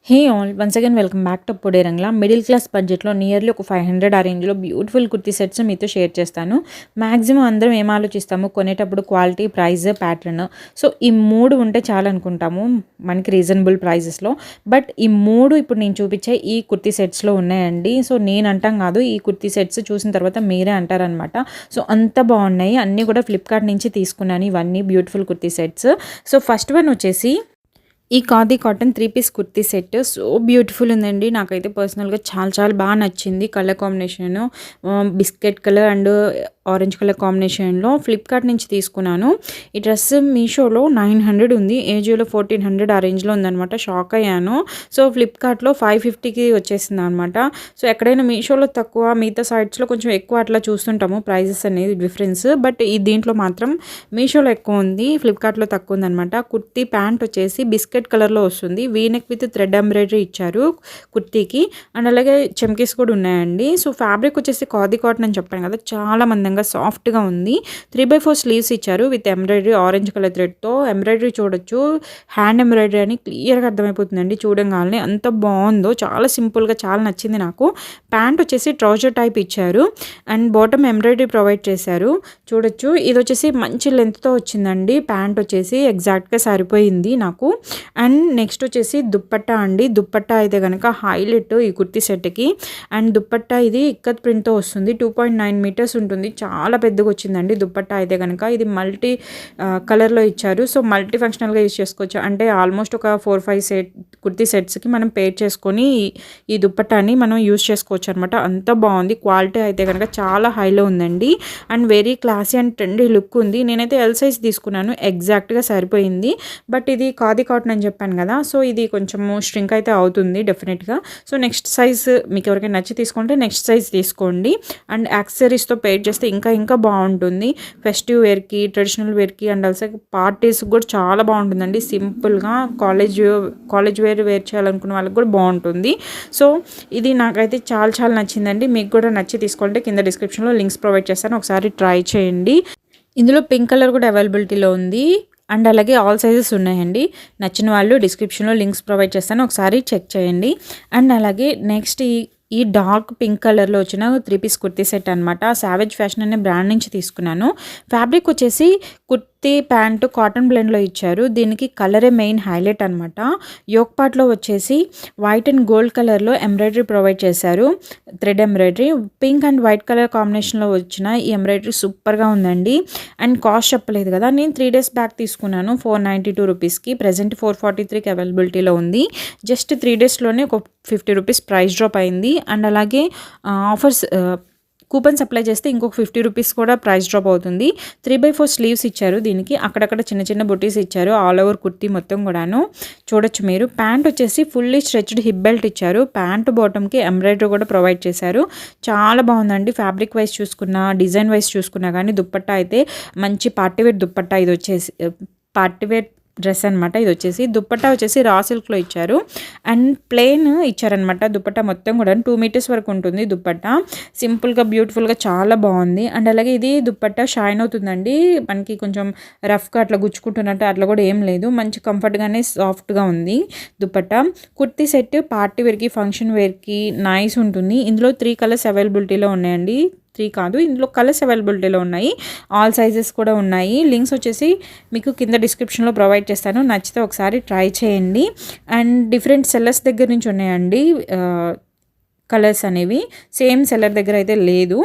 Hey all once again welcome back to పొడే రంగ్లా. Middle class బడ్జెట్లో నియర్లీ ఒక 500 ఆ రేంజ్లో బ్యూటిఫుల్ కుర్తీ సెట్స్ మీతో షేర్ చేస్తాను. మ్యాక్సిమం అందరం ఏం ఆలోచిస్తాము కొనేటప్పుడు క్వాలిటీ, ప్రైస్, ప్యాటర్న్. సో ఈ మూడు ఉంటే చాలు అనుకుంటాము మనకి రీజనబుల్ ప్రైజెస్లో. బట్ ఈ మూడు ఇప్పుడు నేను చూపించే ఈ కుర్తీ సెట్స్లో ఉన్నాయండి. సో నేను అంటాం కాదు, ఈ కుర్తీ సెట్స్ చూసిన తర్వాత మీరే అంటారనమాట. సో అంత బాగున్నాయి, అన్నీ కూడా ఫ్లిప్కార్ట్ నుంచి తీసుకున్నాను ఇవన్నీ beautiful kurti sets. So first one వచ్చేసి ఈ khadi cotton 3 piece kurti set so beautiful ఉందండి. నాకైతే పర్సనల్గా చాలా చాలా బాగా నచ్చింది. Colour combination biscuit colour and orange colour కాంబినేషన్లో ఫ్లిప్కార్ట్ నుంచి తీసుకున్నాను. ఈ డ్రెస్ మీషోలో 900 ఉంది, ఏజియోలో 1400 ఆ రేంజ్లో ఉందనమాట. షాక్ అయ్యాను. సో ఫ్లిప్కార్ట్లో 550కి వచ్చేసింది అనమాట. సో ఎక్కడైనా మీషోలో తక్కువ, మిగతా సైట్స్లో కొంచెం ఎక్కువ అట్లా చూస్తుంటాము ప్రైజెస్ అనేది డిఫరెన్స్. బట్ ఈ దీంట్లో మాత్రం మీషోలో ఎక్కువ ఉంది, ఫ్లిప్కార్ట్లో తక్కువ ఉందనమాట. కుర్తీ ప్యాంట్ వచ్చేసి బిస్కెట్ కలర్లో వస్తుంది. వీనెక్ విత్ థ్రెడ్ ఎంబ్రాయిడరీ ఇచ్చారు కుర్తీకి, అండ్ అలాగే చెమ్కీస్ కూడా ఉన్నాయండి. సో ఫ్యాబ్రిక్ వచ్చేసి ఖాదీ కాటన్ అని చెప్పాను కదా, చాలా మందంగా సాఫ్ట్గా ఉంది. 3/4 స్లీవ్స్ ఇచ్చారు విత్ ఎంబ్రాయిడరీ, ఆరెంజ్ కలర్ థ్రెడ్తో ఎంబ్రాయిడరీ చూడొచ్చు. హ్యాండ్ ఎంబ్రాయిడరీ అని క్లియర్గా అర్థమైపోతుందండి చూడంగానే, అంత బాగుందో. చాలా సింపుల్గా చాలా నచ్చింది నాకు. ప్యాంట్ వచ్చేసి ట్రౌజర్ టైప్ ఇచ్చారు అండ్ బాటమ్ ఎంబ్రాయిడరీ ప్రొవైడ్ చేశారు. చూడొచ్చు, ఇది వచ్చేసి మంచి లెంత్తో వచ్చిందండి. ప్యాంట్ వచ్చేసి ఎగ్జాక్ట్గా సరిపోయింది నాకు. అండ్ నెక్స్ట్ వచ్చేసి దుప్పట్టా అండి. దుప్పట్టా అయితే కనుక హైలైట్ ఈ కుర్తీ సెట్కి. అండ్ దుప్పట్టా ఇది ఇక్కత్ ప్రింట్తో వస్తుంది. 2.9 మీటర్స్ ఉంటుంది, చాలా పెద్దగా వచ్చిందండి దుప్పట్టా అయితే కనుక. ఇది మల్టీ కలర్లో ఇచ్చారు. సో మల్టీ ఫంక్షనల్గా యూజ్ చేసుకోవచ్చు. అంటే ఆల్మోస్ట్ ఒక 4-5 కుర్తీ సెట్స్కి మనం పేర్ చేసుకొని ఈ దుప్పట్టాని మనం యూజ్ చేసుకోవచ్చు అనమాట. అంత బాగుంది. క్వాలిటీ అయితే కనుక చాలా హైలో ఉందండి. And very classy and trendy look ఉంది. నేనైతే ఎల్ సైజ్ తీసుకున్నాను, ఎగ్జాక్ట్గా సరిపోయింది. బట్ ఇది ఖాదీ కాటన్ అని చెప్పాను కదా, సో ఇది కొంచెము స్ట్రింక్ అయితే అవుతుంది డెఫినెట్గా. సో నెక్స్ట్ సైజ్ మీకు ఎవరికైనా నచ్చి తీసుకుంటే నెక్స్ట్ సైజ్ తీసుకోండి. అండ్ యాక్సెసరీస్తో పేర్ చేస్తే ఇంకా ఇంకా బాగుంటుంది. ఫెస్టివ్ వేర్కి, ట్రెడిషనల్ వేర్కి అండ్ ఆల్సో పార్టీస్కి కూడా చాలా బాగుంటుందండి. సింపుల్గా కాలేజ్ వేర్ చేయాలనుకున్న వాళ్ళకి కూడా బాగుంటుంది. సో ఇది నాకైతే చాలా చాలా నచ్చిందండి. మీకు కూడా నచ్చి తీసుకోవాలంటే కింద డిస్క్రిప్షన్లో లింక్స్ ప్రొవైడ్ చేస్తాను, ఒకసారి ట్రై చేయండి. ఇందులో పింక్ కలర్ కూడా అవైలబిలిటీలో ఉంది అండ్ అలాగే ఆల్ సైజెస్ ఉన్నాయండి. నచ్చిన వాళ్ళు డిస్క్రిప్షన్లో లింక్స్ ప్రొవైడ్ చేస్తాను, ఒకసారి చెక్ చేయండి. అండ్ అలాగే నెక్స్ట్ ఈ డార్క్ పింక్ కలర్లో వచ్చిన 3 పీస్ కుర్తీ సెట్ అనమాట. సావేజ్ ఫ్యాషన్ అనే బ్రాండ్ నుంచి తీసుకున్నాను. ఫ్యాబ్రిక్ వచ్చేసి కుర్తీ ప్యాంటు కాటన్ బ్లెండ్లో ఇచ్చారు. దీనికి కలరే మెయిన్ హైలైట్ అనమాట. యోక్ పార్ట్లో వచ్చేసి వైట్ అండ్ గోల్డ్ కలర్లో ఎంబ్రాయిడరీ ప్రొవైడ్ చేశారు, thread embroidery. Pink and white colour కాంబినేషన్లో వచ్చిన ఈ ఎంబ్రాయిడరీ సూపర్గా ఉందండి. అండ్ కాస్ట్ చెప్పలేదు కదా, నేను 3 డేస్ బ్యాక్ తీసుకున్నాను 492 రూపీస్కి. ప్రజెంట్ 443కి అవైలబిలిటీలో ఉంది. జస్ట్ 3 డేస్లోనే ఒక 50 రూపీస్ ప్రైస్ డ్రాప్ అయింది. అండ్ అలాగే ఆఫర్స్ కూపన్స్ అప్లై చేస్తే ఇంకొక 50 రూపీస్ కూడా ప్రైస్ డ్రాప్ అవుతుంది. 3/4 స్లీవ్స్ ఇచ్చారు దీనికి, అక్కడక్కడ చిన్న చిన్న బుటీస్ ఇచ్చారు ఆల్ ఓవర్ కుర్తీ మొత్తం కూడాను. చూడొచ్చు మీరు. ప్యాంట్ వచ్చేసి ఫుల్లీ స్ట్రెచ్డ్ హిప్ బెల్ట్ ఇచ్చారు. ప్యాంట్ బాటమ్కి ఎంబ్రాయిడరీ కూడా ప్రొవైడ్ చేశారు. చాలా బాగుందండి. ఫ్యాబ్రిక్ వైజ్ చూసుకున్నా, డిజైన్ వైజ్ చూసుకున్నా కానీ దుప్పట్టా అయితే మంచి పార్టీవేర్ దుప్పట్టా. ఇది వచ్చేసి పార్టీవేర్ డ్రెస్ అనమాట. ఇది వచ్చేసి దుప్పట్టా వచ్చేసి రా సిల్క్లో ఇచ్చారు అండ్ ప్లెయిన్ ఇచ్చారనమాట. దుప్పట్టా మొత్తం కూడా 2 మీటర్స్ వరకు ఉంటుంది దుప్పట్టా. సింపుల్గా బ్యూటిఫుల్గా చాలా బాగుంది. అండ్ అలాగే ఇది దుప్పట్టా షైన్ అవుతుందండి, మనకి కొంచెం రఫ్గా అట్లా గుచ్చుకుంటున్నట్టు అట్లా కూడా ఏం లేదు. మంచి కంఫర్ట్గానే సాఫ్ట్గా ఉంది దుప్పట్టా. కుర్తీ సెట్ పార్టీ వేర్కి, ఫంక్షన్ వేర్కి నైస్ ఉంటుంది. ఇందులో 3 కలర్స్ అవైలబిలిటీలో ఉన్నాయండి. 3 కాదు, ఇందులో కలర్స్ అవైలబిలిటీలో ఉన్నాయి. ఆల్ సైజెస్ కూడా ఉన్నాయి. లింక్స్ వచ్చేసి మీకు కింద డిస్క్రిప్షన్లో ప్రొవైడ్ చేస్తాను, నచ్చితే ఒకసారి ట్రై చేయండి. అండ్ డిఫరెంట్ సెల్లర్స్ దగ్గర నుంచి ఉన్నాయండి కలర్స్ అనేవి, సేమ్ సెల్లర్ దగ్గర అయితే లేదు.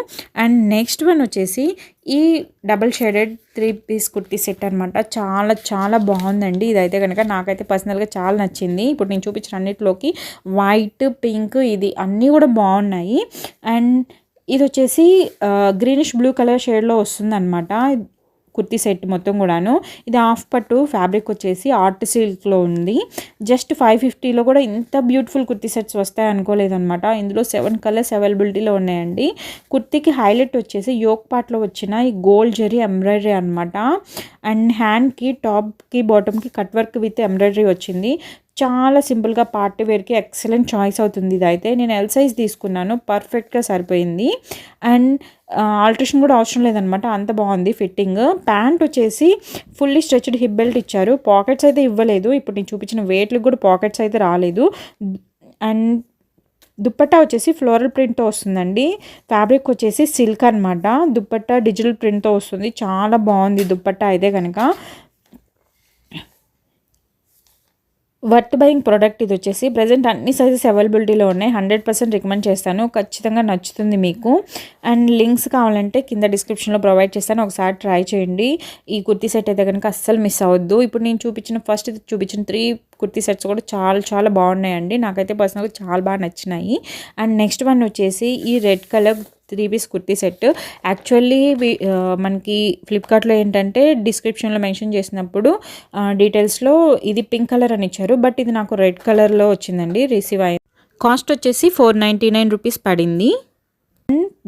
అండ్ నెక్స్ట్ వన్ వచ్చేసి ఈ double shaded 3 piece kurti set అనమాట. చాలా చాలా బాగుందండి. ఇదైతే కనుక నాకైతే పర్సనల్గా చాలా నచ్చింది. ఇప్పుడు నేను చూపించిన అన్నిటిలోకి వైట్, పింక్ ఇది అన్నీ కూడా బాగున్నాయి. అండ్ ఇది వచ్చేసి గ్రీనిష్ బ్లూ కలర్ షేడ్లో వస్తుంది అనమాట కుర్తీ సెట్ మొత్తం కూడాను. ఇది హాఫ్ పట్టు, ఫ్యాబ్రిక్ వచ్చేసి ఆర్ట్ సిల్క్లో ఉంది. జస్ట్ 550లో కూడా ఇంత బ్యూటిఫుల్ కుర్తీ సెట్స్ వస్తాయి అనుకోలేదన్నమాట. ఇందులో 7 కలర్స్ అవైలబిలిటీలో ఉన్నాయండి. కుర్తీకి హైలైట్ వచ్చేసి యోక్ పార్ట్లో వచ్చిన ఈ గోల్డ్ జరీ ఎంబ్రాయిడరీ అనమాట. అండ్ హ్యాండ్కి, టాప్కి, బాటమ్కి కట్ వర్క్ విత్ ఎంబ్రాయిడరీ వచ్చింది. చాలా సింపుల్గా పార్టీ వేర్కి ఎక్సలెంట్ చాయిస్ అవుతుంది. ఇదైతే నేను ఎల్ సైజ్ తీసుకున్నాను, పర్ఫెక్ట్గా సరిపోయింది. అండ్ ఆల్ట్రేషన్ కూడా అవసరం లేదనమాట, అంత బాగుంది ఫిట్టింగ్. ప్యాంట్ వచ్చేసి ఫుల్లీ స్ట్రెచ్డ్ హిప్ బెల్ట్ ఇచ్చారు, పాకెట్స్ అయితే ఇవ్వలేదు. ఇప్పుడు నేను చూపించిన వెయిట్లకు కూడా పాకెట్స్ అయితే రాలేదు. అండ్ దుప్పట్టా వచ్చేసి ఫ్లోరల్ ప్రింట్తో వస్తుందండి. ఫ్యాబ్రిక్ వచ్చేసి సిల్క్ అనమాట. దుప్పట్టా డిజిటల్ ప్రింట్తో వస్తుంది, చాలా బాగుంది దుప్పట్టా అయితే కనుక. వర్త్ బయింగ్ ప్రోడక్ట్ ఇది వచ్చేసి. ప్రజెంట్ అన్ని సైజెస్ అవైలబిలిటీలో ఉన్నాయి. 100% రికమెండ్ చేస్తాను, ఖచ్చితంగా నచ్చుతుంది మీకు. అండ్ లింక్స్ కావాలంటే కింద డిస్క్రిప్షన్లో ప్రొవైడ్ చేస్తాను, ఒకసారి ట్రై చేయండి. ఈ కుర్తీ సెట్ అయితే కనుక అస్సలు మిస్ అవ్వద్దు. ఇప్పుడు నేను ఫస్ట్ చూపించిన 3 కుర్తీ సెట్స్ కూడా చాలా చాలా బాగున్నాయండి, నాకైతే పర్సనల్గా చాలా బాగా నచ్చినాయి. అండ్ నెక్స్ట్ వన్ వచ్చేసి ఈ red colour 3 piece kurti set. Actually మనకి ఫ్లిప్కార్ట్లో ఏంటంటే డిస్క్రిప్షన్లో మెన్షన్ చేసినప్పుడు డీటెయిల్స్లో ఇది పింక్ కలర్ అని ఇచ్చారు, బట్ ఇది నాకు రెడ్ కలర్లో వచ్చిందండి రిసీవ్ అయ్యింది. కాస్ట్ వచ్చేసి 499 రూపీస్ పడింది.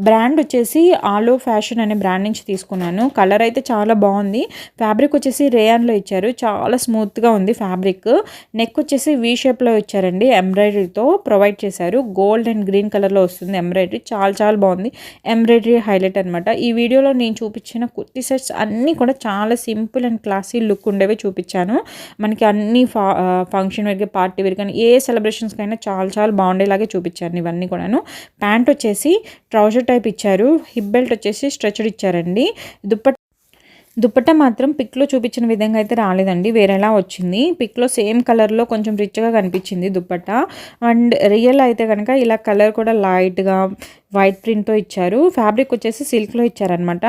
బ్రాండ్ వచ్చేసి ఆలో ఫ్యాషన్ అనే బ్రాండ్ నుంచి తీసుకున్నాను. కలర్ అయితే చాలా బాగుంది. ఫ్యాబ్రిక్ వచ్చేసి రేయాన్లో ఇచ్చారు, చాలా స్మూత్గా ఉంది ఫ్యాబ్రిక్. నెక్ వచ్చేసి వీ షేప్లో ఇచ్చారండి, ఎంబ్రాయిడరీతో ప్రొవైడ్ చేశారు. గోల్డ్ అండ్ గ్రీన్ కలర్లో వస్తుంది ఎంబ్రాయిడరీ, చాలా చాలా బాగుంది. ఎంబ్రాయిడరీ హైలైట్ అనమాట. ఈ వీడియోలో నేను చూపించిన కుర్తీ సెట్స్ అన్నీ కూడా చాలా సింపుల్ అండ్ క్లాసీ లుక్ ఉండేవి చూపించాను. మనకి అన్ని ఫంక్షన్ వేర్కి, పార్టీ వేర్ కానీ ఏ సెలబ్రేషన్స్కైనా చాలా చాలా బాగుండేలాగే చూపించాను ఇవన్నీ కూడాను. ప్యాంట్ వచ్చేసి ట్రౌజర్ టైప్ ఇచ్చారు, హిప్ బెల్ట్ వచ్చేసి స్ట్రెచ్డ్ ఇచ్చారండి. దుప్పట్టా మాత్రం పిక్లో చూపించిన విధంగా అయితే రాలేదండి, వేరేలా వచ్చింది. పిక్లో సేమ్ కలర్లో కొంచెం రిచ్గా కనిపించింది దుప్పట్టా. అండ్ రియల్ అయితే కనుక ఇలా కలర్ కూడా లైట్గా వైట్ ప్రింట్తో ఇచ్చారు. ఫ్యాబ్రిక్ వచ్చేసి సిల్క్లో ఇచ్చారనమాట.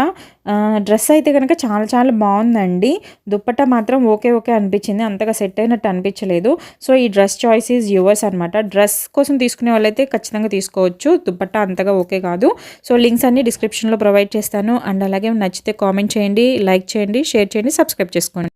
డ్రెస్ అయితే కనుక చాలా చాలా బాగుందండి. దుప్పట్టా మాత్రం ఓకే అనిపించింది, అంతగా సెట్ అయినట్టు అనిపించలేదు. సో ఈ డ్రెస్ చాయిస్ ఈజ్ యువర్స్ అనమాట. డ్రెస్ కోసం తీసుకునే వాళ్ళైతే ఖచ్చితంగా తీసుకోవచ్చు, దుప్పట్టా అంతగా ఓకే కాదు. సో లింక్స్ అన్ని డిస్క్రిప్షన్లో ప్రొవైడ్ చేస్తాను. అండ్ అలాగే నచ్చితే కామెంట్ చేయండి, లైక్ చేయండి, షేర్ చేయండి, సబ్స్క్రైబ్ చేసుకోండి.